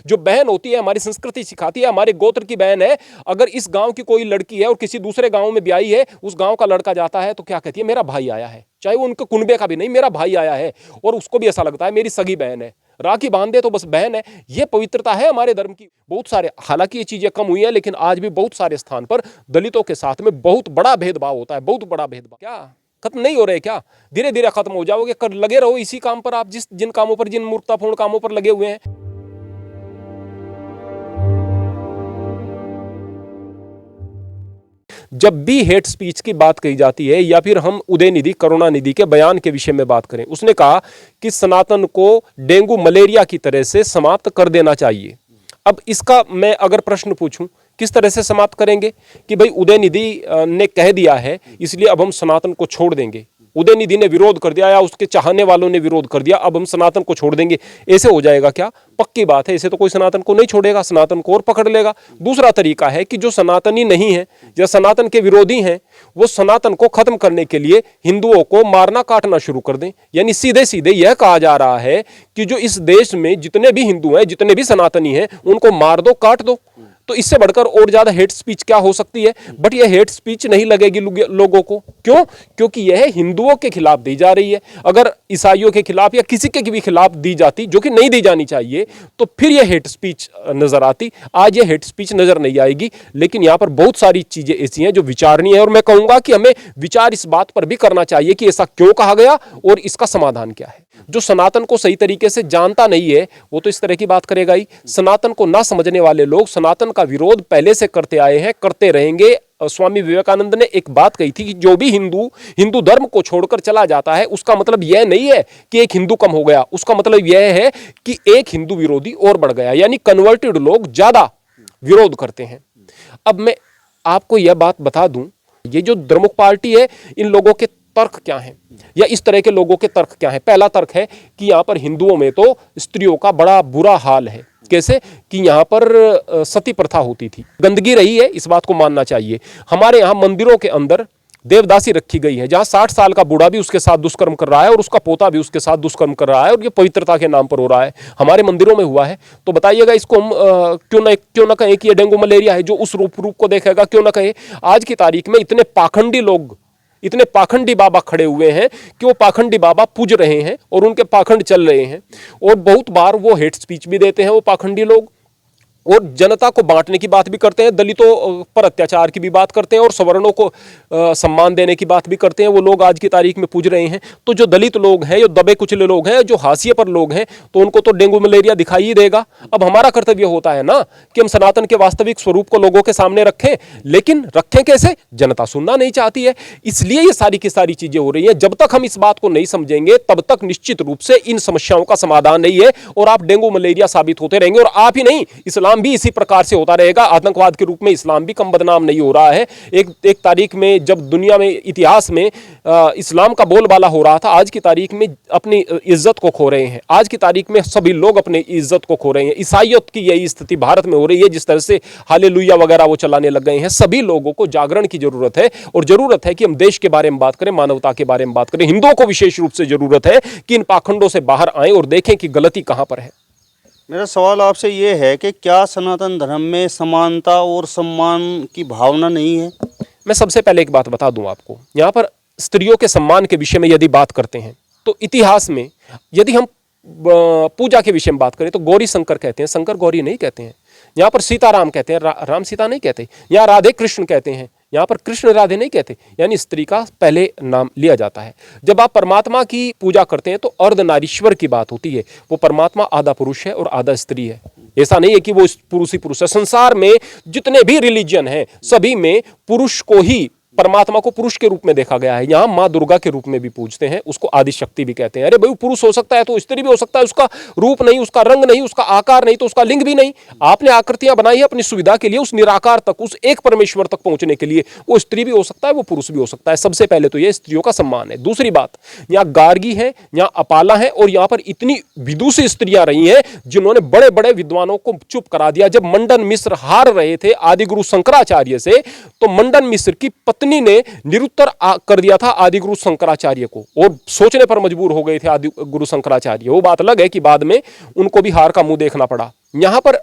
जो बहन होती है हमारी संस्कृति सिखाती है, हमारे गोत्र की बहन है, अगर इस गांव की कोई लड़की है और किसी दूसरे गांव में ब्याही है, उस गांव का लड़का जाता है तो क्या कहती है, मेरा भाई आया है, चाहे वो उनके कुनबे का भी नहीं, मेरा भाई आया है, और उसको भी ऐसा लगता है मेरी सगी बहन है, राखी बांध दे तो बस बहन है। ये पवित्रता है हमारे धर्म की। बहुत सारे, हालांकि ये चीजें कम हुई हैं, लेकिन आज भी बहुत सारे स्थान पर दलितों के साथ में बहुत बड़ा भेदभाव होता है, बहुत बड़ा भेदभाव। क्या खत्म नहीं हो रहे? क्या धीरे धीरे खत्म हो जाओगे? कर लगे रहो इसी काम पर, आप जिन कामों पर, जिन मूर्खतापूर्ण कामों पर लगे हुए हैं। जब भी हेट स्पीच की बात कही जाती है, या फिर हम उदयनिधि करुणानिधि के बयान के विषय में बात करें, उसने कहा कि सनातन को डेंगू मलेरिया की तरह से समाप्त कर देना चाहिए। अब इसका मैं अगर प्रश्न पूछूं, किस तरह से समाप्त करेंगे? कि भाई उदयनिधि ने कह दिया है इसलिए अब हम सनातन को छोड़ देंगे, उदयनिधि ने विरोध कर दिया या उसके चाहने वालों ने विरोध कर दिया, अब हम सनातन को छोड़ देंगे, ऐसे हो जाएगा क्या? पक्की बात है, ऐसे तो कोई सनातन को नहीं छोड़ेगा, सनातन को और पकड़ लेगा। दूसरा तरीका है कि जो सनातनी नहीं है या सनातन के विरोधी हैं, वो सनातन को खत्म करने के लिए हिंदुओं को मारना काटना शुरू कर दें। यानी सीधे सीधे यह कहा जा रहा है कि जो इस देश में जितने भी हिंदू हैं, जितने भी सनातनी हैं, उनको मार दो, काट दो। तो इससे बढ़कर और ज्यादा हेट स्पीच क्या हो सकती है? बट यह हेट स्पीच नहीं लगेगी लोगों को। क्यों? क्योंकि यह हिंदुओं के खिलाफ दी जा रही है। अगर ईसाइयों के खिलाफ या किसी के भी खिलाफ दी जाती, जो कि नहीं दी जानी चाहिए, तो फिर यह हेट स्पीच नजर आती। आज यह हेट स्पीच नजर नहीं आएगी। लेकिन यहां पर बहुत सारी चीजें ऐसी हैं जो विचारणीय है, और मैं कहूंगा कि हमें विचार इस बात पर भी करना चाहिए कि ऐसा क्यों कहा गया और इसका समाधान क्या है। जो सनातन को सही तरीके से जानता नहीं है वो तो इस तरह की बात करेगा ही। सनातन को ना समझने वाले लोग सनातन का विरोध पहले से करते आए हैं, करते रहेंगे। स्वामी विवेकानंद ने एक बात कही थी कि जो भी हिंदू धर्म को छोड़कर चला जाता है, उसका मतलब यह नहीं है कि एक हिंदू कम हो गया, उसका मतलब यह है कि एक हिंदू विरोधी और बढ़ गया। यानी कन्वर्टेड लोग ज्यादा विरोध करते हैं। अब मैं आपको यह बात बता दूं, ये जो द्रमुक पार्टी है, इन लोगों के तर्क क्या हैं, या इस तरह के लोगों के तर्क क्या है? पहला तर्क है कि यहां पर हिंदुओं में तो स्त्रियों का बड़ा बुरा हाल है। कैसे? कि यहां पर सती प्रथा होती थी, गंदगी रही है, इस बात को मानना चाहिए। हमारे यहां मंदिरों के अंदर देवदासी रखी गई है, जहां 60 साल का बूढ़ा भी उसके साथ दुष्कर्म कर रहा है और उसका पोता भी उसके साथ दुष्कर्म कर रहा है, और ये पवित्रता के नाम पर हो रहा है। हमारे मंदिरों में हुआ है। तो बताइएगा, इसको हम क्यों ना कहें कि ये डेंगू मलेरिया है? जो उस रूप को देखेगा क्यों ना कहे? आज की तारीख में इतने पाखंडी लोग, इतने पाखंडी बाबा खड़े हुए हैं कि वो पाखंडी बाबा पूज रहे हैं और उनके पाखंड चल रहे हैं, और बहुत बार वो हेट स्पीच भी देते हैं वो पाखंडी लोग, और जनता को बांटने की बात भी करते हैं, दलितों पर अत्याचार की भी बात करते हैं, और सवर्णों को सम्मान देने की बात भी करते हैं। वो लोग आज की तारीख में पूज रहे हैं। तो जो दलित लोग हैं, जो दबे कुचले लोग हैं, जो हाशिए पर लोग हैं, तो उनको तो डेंगू मलेरिया दिखाई ही देगा। अब हमारा कर्तव्य होता है ना कि हम सनातन के वास्तविक स्वरूप को लोगों के सामने रखें, लेकिन रखें कैसे? जनता सुनना नहीं चाहती है, इसलिए ये सारी की सारी चीजें हो रही हैं। जब तक हम इस बात को नहीं समझेंगे, तब तक निश्चित रूप से इन समस्याओं का समाधान नहीं है, और आप डेंगू मलेरिया साबित होते रहेंगे। और आप ही नहीं, इस्लाम भी इसी प्रकार से होता रहेगा। आतंकवाद के रूप में इस्लाम भी कम बदनाम नहीं हो रहा है। एक तारीख में जब दुनिया में, इतिहास में इस्लाम का बोलबाला हो रहा था, आज की तारीख में अपनी इज्जत को खो रहे हैं। आज की तारीख में सभी लोग अपनी इज्जत को खो रहे हैं। ईसाइयत की यही स्थिति भारत में हो रही है, जिस तरह से हालेलुया वगैरह वो चलाने लग गए हैं। सभी लोगों को जागरण की जरूरत है, और जरूरत है कि हम देश के बारे में बात करें, मानवता के बारे में बात करें। हिंदुओं को विशेष रूप से जरूरत है कि इन पाखंडों से बाहर आएं और देखें कि गलती कहां पर है। मेरा सवाल आपसे ये है कि क्या सनातन धर्म में समानता और सम्मान की भावना नहीं है? मैं सबसे पहले एक बात बता दूं आपको, यहां पर स्त्रियों के सम्मान के विषय में यदि बात करते हैं, तो इतिहास में यदि हम पूजा के विषय में बात करें तो गौरी शंकर कहते हैं, शंकर गौरी नहीं कहते हैं। यहाँ पर सीताराम कहते हैं, राम सीता नहीं कहते। यहाँ राधे कृष्ण कहते हैं, यहाँ पर कृष्ण राधे नहीं कहते। यानी स्त्री का पहले नाम लिया जाता है। जब आप परमात्मा की पूजा करते हैं तो अर्धनारीश्वर की बात होती है। वो परमात्मा आधा पुरुष है और आधा स्त्री है। ऐसा नहीं है कि वो पुरुष ही पुरुष है। संसार में जितने भी रिलीजन हैं, सभी में पुरुष को ही, परमात्मा को पुरुष के रूप में देखा गया है। यहाँ माँ दुर्गा के रूप में भी पूजते हैं, उसको आदि शक्ति भी कहते हैं। अरे भाई, पुरुष हो सकता है तो स्त्री भी हो सकता है, उसका रूप नहीं, उसका रंग नहीं, उसका आकार नहीं, तो उसका लिंग भी नहीं। आपने आकृतियां बनाई है अपनी सुविधा के लिए, उस निराकार तक, उस एक परमेश्वर तक पहुंचने के लिए। वो स्त्री भी हो सकता है, वो पुरुष भी हो सकता है। सबसे पहले तो ये स्त्रियों का सम्मान है। दूसरी बात, यहाँ गार्गी है, यहाँ अपाला है, और यहाँ पर इतनी विदुषी स्त्रियां रही हैं जिन्होंने बड़े बड़े विद्वानों को चुप करा दिया। जब मंडन मिश्र हार रहे थे आदिगुरु शंकराचार्य से, तो मंडन मिश्र की पत्नी ने निरुत्तर कर दिया था आदिगुरु शंकराचार्य को, और सोचने पर मजबूर हो गए थे आदिगुरु शंकराचार्य। वो बात अलग है कि बाद में उनको भी हार का मुंह देखना पड़ा। यहाँ पर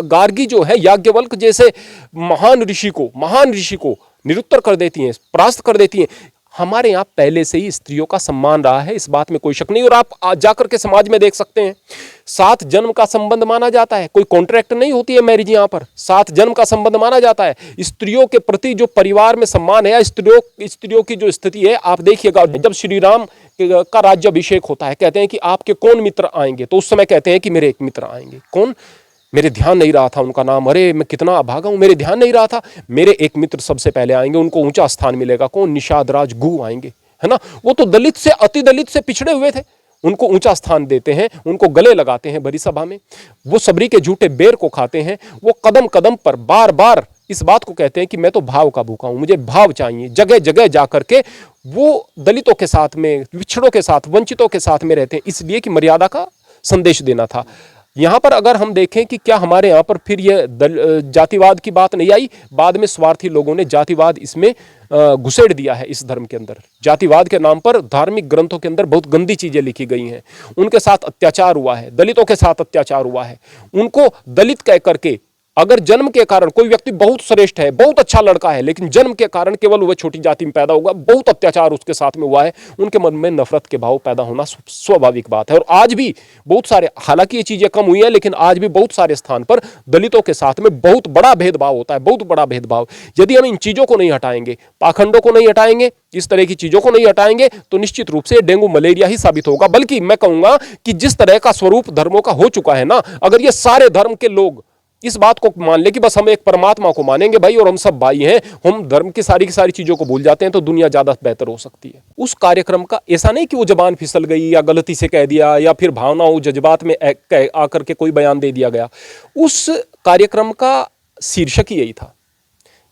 गार्गी जो है याज्ञवल्क्य जैसे महान ऋषि को निरुत्तर कर देती हैं, परास्त कर देती हैं। हमारे यहाँ पहले से ही स्त्रियों का सम्मान रहा है, इस बात में कोई शक नहीं। और आप आज जाकर के समाज में देख सकते हैं 7 जन्म का संबंध माना जाता है, कोई कॉन्ट्रैक्ट नहीं होती है मैरिज। यहाँ पर 7 जन्म का संबंध माना जाता है। स्त्रियों के प्रति जो परिवार में सम्मान है, स्त्रियों की जो स्थिति है, आप देखिएगा जब श्री राम का राज्याभिषेक होता है, कहते हैं कि आपके कौन मित्र आएंगे, तो उस समय कहते हैं कि मेरे एक मित्र आएंगे। कौन? मेरे ध्यान नहीं रहा था उनका नाम, अरे मैं कितना अभागा हूं, मेरे ध्यान नहीं रहा था। मेरे एक मित्र सबसे पहले आएंगे, उनको ऊंचा स्थान मिलेगा। कौन? निषाद राज गु आएंगे, है ना। वो तो दलित से, अति दलित से पिछड़े हुए थे, उनको ऊंचा स्थान देते हैं, उनको गले लगाते हैं बड़ी सभा में। वो सबरी के झूठे बेर को खाते हैं। वो कदम कदम पर बार बार इस बात को कहते हैं कि मैं तो भाव का भूखा हूं, मुझे भाव चाहिए। जगह जगह जाकर के वो दलितों के साथ में, पिछड़ों के साथ, वंचितों के साथ में रहते हैं, इसलिए कि मर्यादा का संदेश देना था। यहाँ पर अगर हम देखें कि क्या हमारे यहाँ पर फिर ये जातिवाद की बात नहीं आई, बाद में स्वार्थी लोगों ने जातिवाद इसमें घुसेड़ दिया है इस धर्म के अंदर। जातिवाद के नाम पर धार्मिक ग्रंथों के अंदर बहुत गंदी चीजें लिखी गई हैं। उनके साथ अत्याचार हुआ है, दलितों के साथ अत्याचार हुआ है। उनको दलित कह करके, अगर जन्म के कारण कोई व्यक्ति बहुत श्रेष्ठ है, बहुत अच्छा लड़का है, लेकिन जन्म के कारण केवल वह छोटी जाति में पैदा होगा, बहुत अत्याचार उसके साथ में हुआ है, उनके मन में नफरत के भाव पैदा होना स्वाभाविक बात है। और आज भी बहुत सारे, हालांकि ये चीजें कम हुई है, लेकिन आज भी बहुत सारे स्थान पर दलितों के साथ में बहुत बड़ा भेदभाव होता है, बहुत बड़ा भेदभाव। यदि हम इन चीजों को नहीं हटाएंगे, पाखंडों को नहीं हटाएंगे, इस तरह की चीजों को नहीं हटाएंगे, तो निश्चित रूप से डेंगू मलेरिया ही साबित होगा। बल्कि मैं कहूंगा कि जिस तरह का स्वरूप धर्मों का हो चुका है ना, अगर ये सारे धर्म के लोग इस बात को मान ले कि बस हम एक परमात्मा को मानेंगे भाई और हम सब भाई हैं, हम धर्म की सारी चीजों को भूल जाते हैं, तो दुनिया ज्यादा बेहतर हो सकती है। उस कार्यक्रम का ऐसा नहीं कि वो जबान फिसल गई या गलती से कह दिया या फिर भावनाओं जज्बात में आकर के कोई बयान दे दिया गया। उस कार्यक्रम का शीर्षक ही यही था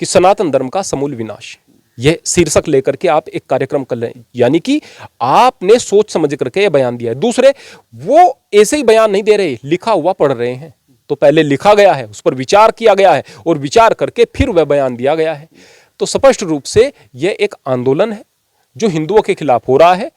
कि सनातन धर्म का समूल विनाश। यह शीर्षक लेकर के आप एक कार्यक्रम कर रहे हैं, यानी कि आपने सोच समझ करके यह बयान दिया है। दूसरे, वो ऐसे ही बयान नहीं दे रहे, लिखा हुआ पढ़ रहे हैं। तो पहले लिखा गया है, उस पर विचार किया गया है और विचार करके फिर वह बयान दिया गया है। तो स्पष्ट रूप से यह एक आंदोलन है जो हिंदुओं के खिलाफ हो रहा है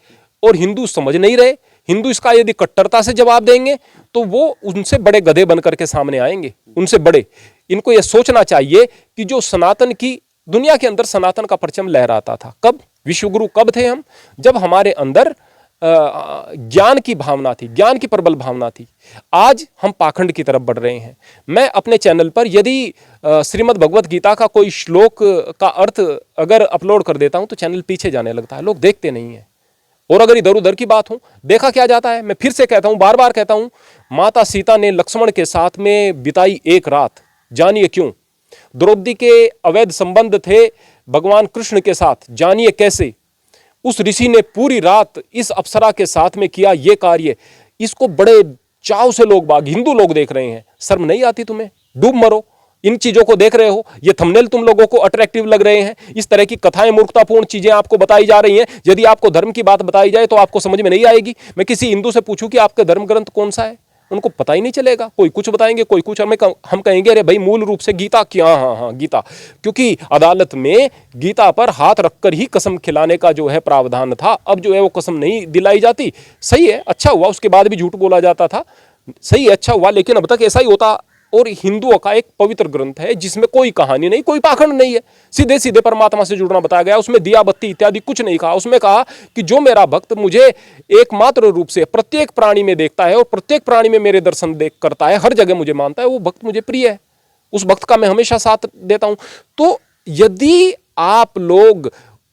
और हिंदू समझ नहीं रहे। हिंदू इसका यदि कट्टरता से जवाब देंगे तो वो उनसे बड़े गधे बनकर के सामने आएंगे, उनसे बड़े। इनको यह सोचना चाहिए कि जो सनातन की दुनिया के अंदर सनातन का परचम लहराता था, कब? विश्वगुरु कब थे हम? जब हमारे अंदर ज्ञान की भावना थी, ज्ञान की प्रबल भावना थी। आज हम पाखंड की तरफ बढ़ रहे हैं। मैं अपने चैनल पर यदि श्रीमद् भगवत गीता का कोई श्लोक का अर्थ अगर अपलोड कर देता हूं तो चैनल पीछे जाने लगता है, लोग देखते नहीं हैं। और अगर इधर उधर की बात हो, देखा क्या जाता है? मैं फिर से कहता हूं, बार बार कहता हूं, माता सीता ने लक्ष्मण के साथ में बिताई एक रात, जानिए क्यों? द्रौपदी के अवैध संबंध थे भगवान कृष्ण के साथ, जानिए कैसे? उस ऋषि ने पूरी रात इस अप्सरा के साथ में किया ये कार्य। इसको बड़े चाव से लोग बाग, हिंदू लोग देख रहे हैं। शर्म नहीं आती तुम्हें? डूब मरो। इन चीजों को देख रहे हो, ये थंबनेल तुम लोगों को अट्रैक्टिव लग रहे हैं, इस तरह की कथाएं, मूर्खतापूर्ण चीजें आपको बताई जा रही हैं। यदि आपको धर्म की बात बताई जाए तो आपको समझ में नहीं आएगी। मैं किसी हिंदू से पूछूं कि आपका धर्म ग्रंथ कौन सा है, उनको पता ही नहीं चलेगा। कोई कुछ बताएंगे, कोई कुछ। हम कहेंगे अरे भाई मूल रूप से गीता क्या? हाँ गीता, क्योंकि अदालत में गीता पर हाथ रखकर ही कसम खिलाने का जो है प्रावधान था। अब जो है वो कसम नहीं दिलाई जाती। सही है, अच्छा हुआ, उसके बाद भी झूठ बोला जाता था, सही है, अच्छा हुआ, लेकिन अब तक ऐसा ही होता। और हिंदुओं का एक पवित्र ग्रंथ है जिसमें कोई कहानी नहीं, कोई पाखंड नहीं है, सीधे सीधे परमात्मा से जुड़ना बताया गया। उसमें दिया बत्ती इत्यादि कुछ नहीं कहा। उसमें कहा कि जो मेरा भक्त मुझे एकमात्र रूप से प्रत्येक प्राणी में देखता है और प्रत्येक प्राणी में मेरे दर्शन देख करता है, हर जगह मुझे मानता है, वो भक्त मुझे प्रिय है, उस भक्त का मैं हमेशा साथ देता हूं। तो यदि आप लोग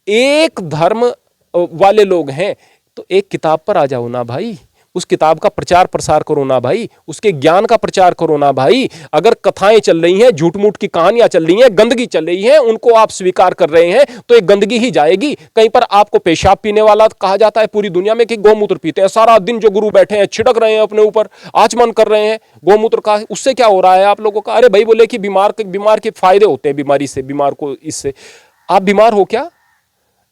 एक धर्म वाले लोग हैं तो एक किताब पर आ जाओ ना भाई, उस किताब का प्रचार प्रसार करो ना भाई, उसके ज्ञान का प्रचार करो ना भाई। अगर कथाएं चल रही हैं, झूठ मूठ की कहानियां चल रही हैं, गंदगी चल रही है, उनको आप स्वीकार कर रहे हैं तो एक गंदगी ही जाएगी। कहीं पर आपको पेशाब पीने वाला कहा जाता है पूरी दुनिया में कि गौमूत्र पीते हैं, सारा दिन जो गुरु बैठे हैं छिड़क रहे हैं अपने ऊपर, आचमन कर रहे हैं गौमूत्र का। उससे क्या हो रहा है आप लोगों का? अरे भाई बोले कि बीमार के फायदे होते हैं, बीमारी से, बीमार को इससे। आप बीमार हो क्या?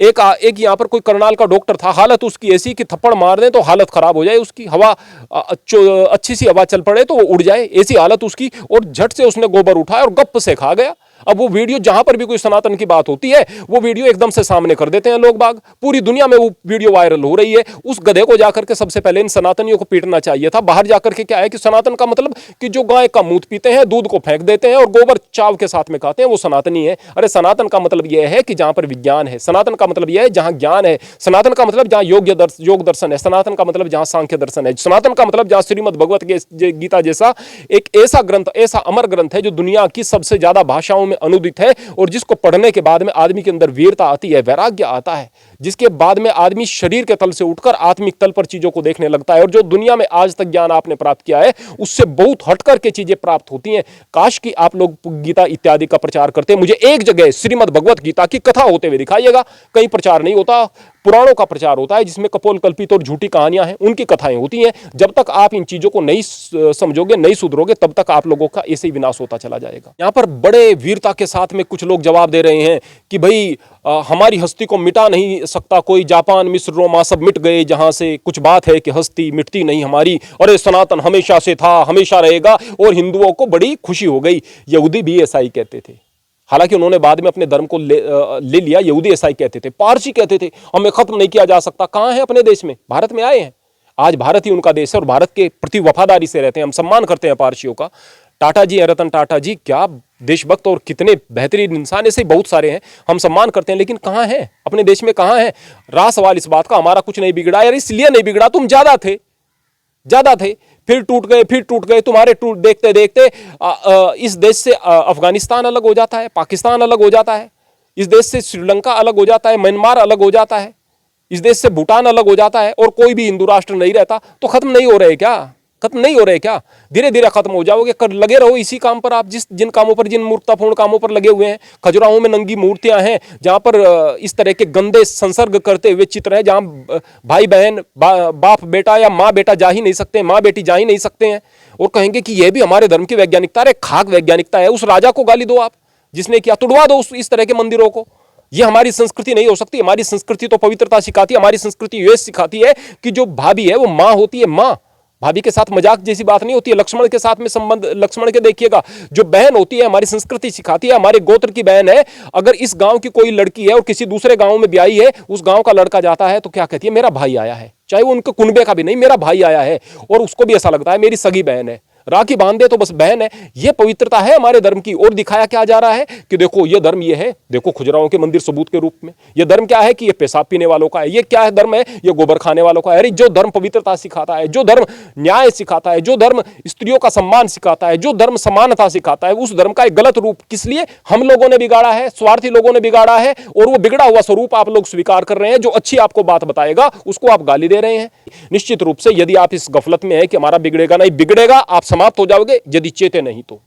एक यहाँ पर कोई करनाल का डॉक्टर था, हालत उसकी ऐसी कि थप्पड़ मार दें तो हालत खराब हो जाए उसकी, हवा अच्छी सी हवा चल पड़े तो वो उड़ जाए, ऐसी हालत उसकी। और झट से उसने गोबर उठाया और गप से खा गया। अब वो वीडियो जहां पर भी कोई सनातन की बात होती है वो वीडियो एकदम से सामने कर देते हैं लोग बाग, पूरी दुनिया में वो वीडियो वायरल हो रही है। उस गधे को जाकर के सबसे पहले इन सनातनियों को पीटना चाहिए था। बाहर जाकर के क्या है कि सनातन का मतलब कि जो गाय का मूत्र पीते हैं, दूध को फेंक देते हैं और गोबर चाव के साथ में खाते हैं, वो सनातनी है। अरे सनातन का मतलब यह है कि जहां पर विज्ञान है, सनातन का मतलब यह है जहां ज्ञान है, सनातन का मतलब जहां योग दर्शन है, सनातन का मतलब जहां सांख्य दर्शन है, सनातन का मतलब जहां श्रीमद् भगवत गीता जैसा एक ऐसा ग्रंथ, ऐसा अमर ग्रंथ है जो दुनिया की सबसे ज्यादा भाषाओं में अनुदित है और जिसको पढ़ने के बाद में आदमी के अंदर वीरता आती है, वैराग्य आता है, जिसके बाद में आदमी शरीर के तल से उठकर आत्मिक तल पर चीजों को देखने लगता है। और जो दुनिया में आज तक ज्ञान आपने प्राप्त किया है उससे बहुत हटकर के चीजें प्राप्त होती हैं। काश कि आप लोग गीता इत्यादि का प्रचार करते। मुझे एक जगह श्रीमद् भगवत गीता की कथा होते हुए दिखाइएगा। कहीं प्रचार नहीं होता, पुराणों का प्रचार होता है जिसमें कपोल कल्पित और झूठी कहानियां हैं, उनकी कथाएं होती हैं। जब तक आप इन चीजों को नहीं समझोगे, नहीं सुधरोगे, तब तक आप लोगों का ऐसे ही विनाश होता चला जाएगा। यहां पर बड़े वीरता के साथ में कुछ लोग जवाब दे रहे हैं कि भाई हमारी हस्ती को मिटा नहीं सकता कोई, जापान मिस्र रोमा सब मिट गए, जहां से कुछ बात है कि हस्ती मिटती नहीं हमारी, और सनातन हमेशा से था, हमेशा रहेगा। और हिंदुओं को बड़ी खुशी हो गई। यहूदी भी ऐसा ही कहते थे, हालांकि उन्होंने बाद में अपने धर्म को ले लिया। यहूदी ऐसा ही कहते थे, पारसी कहते थे हमें खत्म नहीं किया जा सकता। कहां है अपने देश में? भारत में आए हैं, आज भारत ही उनका देश है और भारत के प्रति वफादारी से रहते हैं। हम सम्मान करते हैं पारसियों का। टाटा जी, रतन टाटा जी, क्या देशभक्त और कितने बेहतरीन इंसान, ऐसे ही बहुत सारे हैं, हम सम्मान करते हैं। लेकिन कहां है अपने देश में, कहां है? रहा सवाल इस बात का, हमारा कुछ नहीं बिगड़ा यार, इसलिए नहीं बिगड़ा तुम ज्यादा थे, फिर टूट गए। तुम्हारे टूट देखते देखते इस देश से अफगानिस्तान अलग हो जाता है, पाकिस्तान अलग हो जाता है, इस देश से श्रीलंका अलग हो जाता है, म्यांमार अलग हो जाता है, इस देश से भूटान अलग हो जाता है, और कोई भी हिंदू राष्ट्र नहीं रहता। तो खत्म नहीं हो रहे क्या? खत्म नहीं हो रहे क्या? धीरे धीरे खत्म हो जाओगे। कर लगे रहो इसी काम पर आप, जिन कामों पर, जिन मूर्खतापूर्ण कामों पर लगे हुए हैं। खजुराहो में नंगी मूर्तियां हैं जहां पर इस तरह के गंदे संसर्ग करते हुए चित्र हैं, जहां भाई बहन, बाप बेटा या माँ बेटा जा ही नहीं सकते, माँ बेटी जा ही नहीं सकते हैं, और कहेंगे कि यह भी हमारे धर्म की वैज्ञानिकता है। खाक वैज्ञानिकता है। उस राजा को गाली दो आप जिसने किया, तुड़वा दो इस तरह के मंदिरों को। ये हमारी संस्कृति नहीं हो सकती। हमारी संस्कृति तो पवित्रता सिखाती है, हमारी संस्कृति ये सिखाती है कि जो भाभी है वो माँ होती है, माँ। भाभी के साथ मजाक जैसी बात नहीं होती है। लक्ष्मण के साथ में संबंध, लक्ष्मण के देखिएगा, जो बहन होती है, हमारी संस्कृति सिखाती है, हमारे गोत्र की बहन है। अगर इस गांव की कोई लड़की है और किसी दूसरे गांव में ब्याही है, उस गांव का लड़का जाता है तो क्या कहती है? मेरा भाई आया है, चाहे वो उनके कुनबे का भी नहीं, मेरा भाई आया है। और उसको भी ऐसा लगता है मेरी सगी बहन है, राखी बांध दे तो बस बहन है। ये पवित्रता है हमारे धर्म की। और दिखाया क्या जा रहा है कि देखो ये धर्म ये है, देखो खजुराहो के मंदिर सबूत के रूप में। ये धर्म क्या है कि ये पेशाब पीने वालों का है। ये क्या है धर्म है? ये गोबर खाने वालों का है। अरे जो धर्म पवित्रता सिखाता है, जो धर्म न्याय सिखाता है, जो धर्म स्त्रियों का सम्मान सिखाता है, जो धर्म समानता सिखाता है, उस धर्म का एक गलत रूप किस लिए हम लोगों ने बिगाड़ा है? स्वार्थी लोगों ने बिगाड़ा है, और वो बिगड़ा हुआ स्वरूप आप लोग स्वीकार कर रहे हैं। जो अच्छी आपको बात बताएगा उसको आप गाली दे रहे हैं। निश्चित रूप से यदि आप इस गफलत में है कि हमारा बिगड़ेगा, नहीं बिगड़ेगा, आप समाप्त हो जाओगे यदि चेते नहीं तो।